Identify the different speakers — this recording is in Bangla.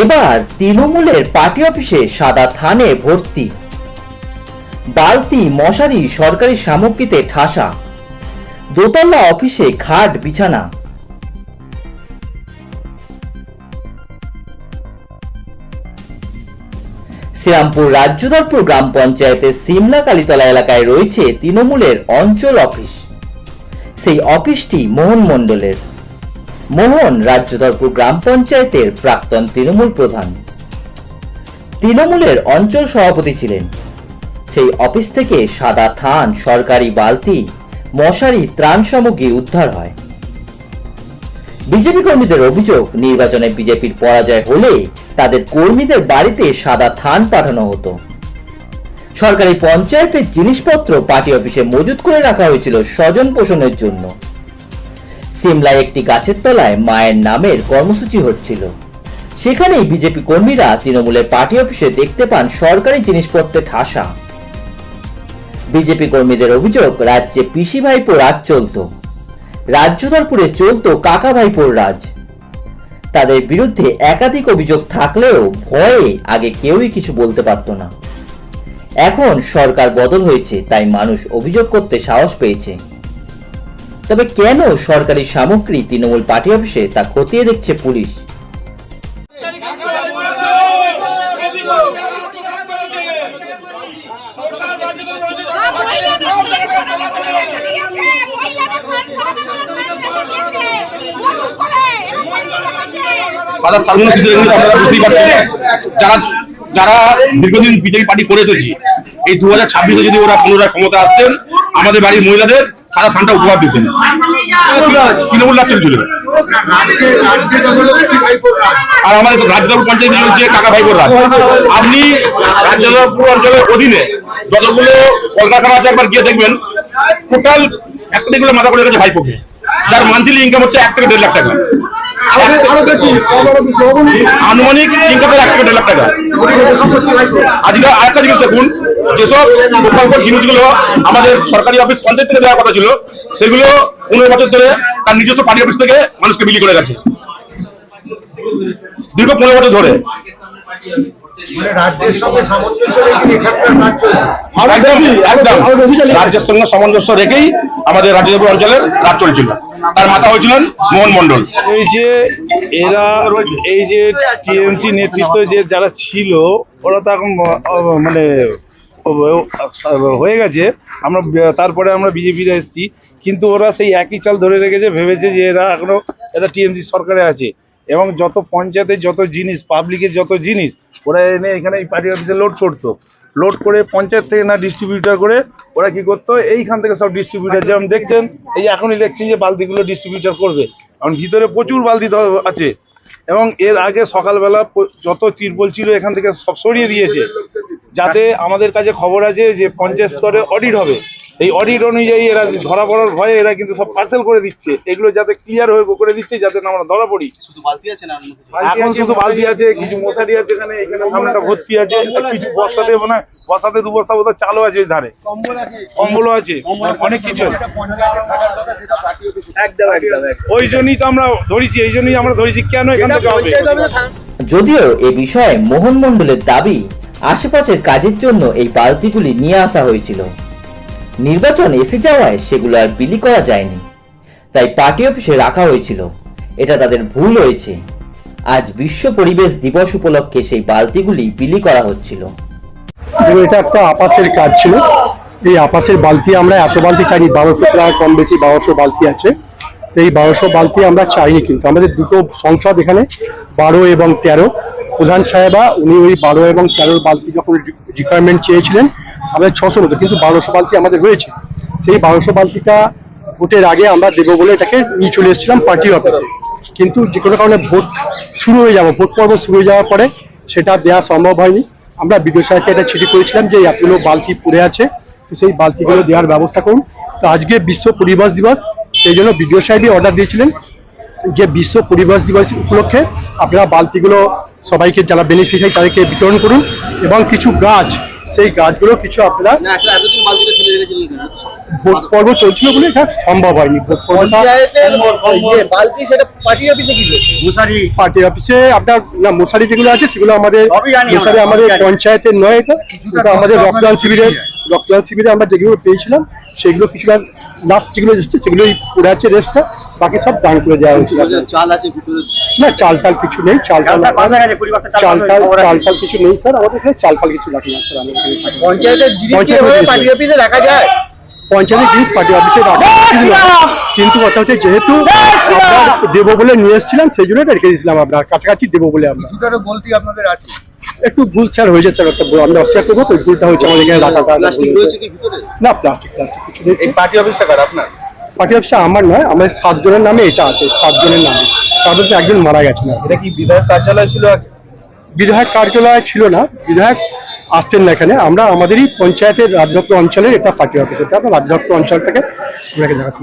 Speaker 1: এবার তৃণমূলের পার্টি অফিসে সাদা থানে ভর্তি, বালতি মশারি সরকারি সামগ্রীতে ঠাসা, দোতলা অফিসে খাট বিছানা। শ্রীরামপুর রাজ্যধরপুর গ্রাম পঞ্চায়েতের সিমলা কালীতলা এলাকায় রয়েছে তৃণমূলের অঞ্চল অফিস। সেই অফিসটি মোহন মণ্ডলের। মোহন রাজ্যধরপুর গ্রাম পঞ্চায়েতের প্রাক্তন তৃণমূল প্রধান, তৃণমূলের অঞ্চল সভাপতি ছিলেন। সেই অফিস থেকে সাদা থান, সরকারি বালতি, মশারি, ত্রাণ সামগ্রী উদ্ধার হয়। বিজেপি কর্মীদের অভিযোগ, নির্বাচনে বিজেপির পরাজয় হলে তাদের কর্মীদের বাড়িতে সাদা থান পাঠানো হতো। সরকারি পঞ্চায়েতের জিনিসপত্র পার্টি অফিসে মজুত করে রাখা হয়েছিল স্বজন পোষণের জন্য। সিমলায় একটি গাছের তলায় মায়ের নামের কর্মসূচি হচ্ছিল। সেখানেই বিজেপি কর্মীরা তৃণমূলের পার্টি অফিসে দেখতে পান সরকারি জিনিসপত্রে ঠাসা। বিজেপি কর্মীদের অভিযোগ, রাজ্যে পিসি ভাইপোর রাজ চলত, রাজ্যধরপুরে চলত কাকা ভাইপোর রাজ। তাদের বিরুদ্ধে একাধিক অভিযোগ থাকলেও ভয়ে আগে কেউই কিছু বলতে পারত না। এখন সরকার বদল হয়েছে, তাই মানুষ অভিযোগ করতে সাহস পেয়েছে। তবে কেন সরকারি সামগ্রী তৃণমূল পার্টি অফিসে, তা খতিয়ে দেখছে পুলিশ।
Speaker 2: যারা দীর্ঘদিন বিজেপি পার্টি করে এসেছি, এই 2026-এ যদি ওরা পুনরায় ক্ষমতা আসতেন, আমাদের বাড়ির মহিলাদের সারা থানটা উপহার দিতেন। তৃণমূল রাজ্য ছিল। আর আমাদের রাজ্যধরপুর পঞ্চায়েত চলছে কাকা ভাইপোর রাজ। আপনি রাজ্যধরপুর অঞ্চলের অধীনে যতগুলো কলকারখানা আছে একবার গিয়ে দেখবেন, টোটাল একটা গুলো মাথা করে গেছে ভাইপোকে, যার মান্থলি ইনকাম হচ্ছে 1 থেকে 1.5 লাখ টাকা। আনুমানিক ইনকাম 1 থেকে 1.5 লাখ টাকা। আজকে আরেকটা জিনিস দেখুন, যেসব প্রকল্প জিনিসগুলো আমাদের সরকারি অফিস পঞ্চায়েত থেকে দেওয়ার কথা ছিল, সেগুলো 15 বছর ধরে তার নিজস্ব পার্টি অফিস থেকে মানুষকে বিলি করে গেছে, দীর্ঘ 15 বছর ধরে। রাজ্যের সঙ্গে সামঞ্জস্য রেখেই আমাদের রাজ্যধরপুর অঞ্চলের রাজ চলছিল। তার মাথা হয়েছিলেন মোহন মণ্ডল।
Speaker 3: এই যে এরা, এই যে টিএমসি নেতৃত্ব যে যারা ছিল, ওরা তো এখন মানে হয়ে গেছে। তারপরে আমরা বিজেপিরা এসেছি, কিন্তু ওরা সেই একই চাল ধরে রেখেছে, ভেবেছে যে এরা এখনো টিএমসি সরকারে আছে। এবং যত পঞ্চায়েতের যত জিনিস, পাবলিকের যত জিনিস ওরা এনে এখানে এই পার্টি অফিসে লোড করতো। লোড করে পঞ্চায়েত থেকে না ডিস্ট্রিবিউটার করে ওরা কি করতো, এইখান থেকে সব ডিস্ট্রিবিউটার, যেমন দেখছেন এই এখনই দেখছি যে বালতিগুলো ডিস্ট্রিবিউটার করবে, কারণ ভিতরে প্রচুর বালতি আছে। এবং এর আগে সকালবেলা যত তিরপল ছিল এখান থেকে সব সরিয়ে দিয়েছে, যাতে আমাদের কাছে খবর আছে যে পঞ্চায়েত স্তরে অডিট হবে। এই অডিট অনুযায়ী এরা ধরা পড়ার ভয়ে এরা কিন্তু সব পার্সেল করে দিচ্ছে, এগুলো যাতে ক্লিয়ার হয়ে করে দিচ্ছে, যাতে না আমরা ধরা পড়ি। শুধু বালতি আছে না, এখন শুধু বালতি আছে, কিছু মশারি আছে, এখানে সামনেটা ভর্তি আছে, কিছু বস্তাতে মানে বস্তাতে 2 বস্তা বোধহয় চালও আছে, ওই ধারে কম্বলও আছে, অনেক কিছু আছে। ওই জন্যই তো আমরা ধরেছি, এই জন্যই আমরা ধরেছি কেন এখান থেকে হবে।
Speaker 1: যদিও এ বিষয়ে মোহন মণ্ডলের দাবি, আশেপাশের কাজের জন্য এই বালতিগুলি নিয়ে আসা হয়েছিল, নির্বাচন এসে যাওয়ায় সেগুলো আর বিলি করা যায়নি, তাই পার্টি অফিসে রাখা হয়েছিল। এটা তাদের ভুল হয়েছে। আজ বিশ্ব পরিবেশ দিবস উপলক্ষে সেই বালতিগুলি বিলি করা হচ্ছিল।
Speaker 4: এটা একটা আপাসের কাজ ছিল। এই আপাসের বালতি আমরা এত বালতি চাইনি, 1200, প্রায় কম বেশি 1200 বালতি আছে। এই 1200 বালতি আমরা চাইনি, কিন্তু আমাদের দুটো সংসদ এখানে 12 এবং 13, প্রধান সাহেবা উনি ওই 12 এবং 13 বালতি যখন রিকোয়ারমেন্ট চেয়েছিলেন, আমাদের 600 মতো, কিন্তু 1200 বালতি আমাদের হয়েছে। সেই 1200 বালতিটা ভোটের আগে আমরা দেবো বলে এটাকে নিয়ে চলে এসেছিলাম পার্টি অফিসে, কিন্তু যে কোনো কারণে ভোট পর্ব শুরু হয়ে যাওয়ার পরে সেটা দেওয়া সম্ভব হয়নি। আমরা বিডিও সাহেবকে এটা চিঠি করেছিলাম যে এতগুলো বালতি পড়ে আছে, তো সেই বালতিগুলো দেওয়ার ব্যবস্থা করুন। তো আজকে বিশ্ব পরিবেশ দিবস, সেই জন্য বিডিও সাহেবই অর্ডার দিয়েছিলেন যে বিশ্ব পরিবেশ দিবস উপলক্ষে আপনারা বালতিগুলো সবাইকে, যারা বেনিফিশিয়ারি তাদেরকে বিতরণ করুন, এবং কিছু গাছ, সেই গাছগুলো কিছু আপনারা ভোট পর্ব চলছিল বলে এটা সম্ভব হয়নি। ভোট পর্বটা
Speaker 5: বালতি সেটা পার্টি অফিসে কি করছে?
Speaker 4: পার্টি অফিসে আপনার না, মশারি যেগুলো আছে সেগুলো আমাদের মশারি আমাদের পঞ্চায়েতের নয়, এটা আমাদের রক্তদান শিবিরে আমরা যেগুলো পেয়েছিলাম সেগুলো কিছুটা লাস্ট যেগুলো এসছে সেগুলোই পড়ে আছে রেস্টটা, বাকি সব দান করে দেওয়া হয়েছিল।
Speaker 5: চাল আছে ভিতরে?
Speaker 4: না, চাল টাল কিছু নেই, চাল টাল কিছু নেই স্যার, আমাদের এখানে চাল টাল কিছু রাখি না স্যার। আমাদের
Speaker 5: পঞ্চায়েতের জিনিস পার্টি অফিসে রাখা যায়?
Speaker 4: পঞ্চায়েতের জিনিস পার্টি অফিসে রাখা ছিল, কিন্তু কথা হচ্ছে যেহেতু আপনার দেবো বলে নিয়ে এসেছিলাম সেই জন্য এটা রেখে দিয়েছিলাম, আপনার কাছাকাছি দেবো বলে। আমরা
Speaker 5: কিছুটা বলতে আপনাদের আছে?
Speaker 4: একটু ভুল স্যার হয়েছে স্যার, আমরা অস্বীকার করবো, তো ভুলটা হয়েছে আমাদের এখানে রাখাটা।
Speaker 5: প্লাস্টিক রয়েছে কি ভিতরে?
Speaker 4: না, প্লাস্টিক কিছু নেই।
Speaker 5: এই পার্টি অফিসটা কার আপনার?
Speaker 4: পার্টি অফিসটা আমার নয়, আমাদের 7 জনের নামে এটা আছে, 7 জনের নামে। তাদের তো একজন মারা গেছে না।
Speaker 5: এটা কি বিধায়ক কার্যালয় ছিল?
Speaker 4: বিধায়ক কার্যালয় ছিল না, বিধায়ক আসতেন না এখানে। আমরা আমাদেরই পঞ্চায়েতের রাজদপ্তর অঞ্চলের একটা পার্টি অফিস, এটা আমরা রাজদপ্তর অঞ্চলটাকে দেখাচ্ছি।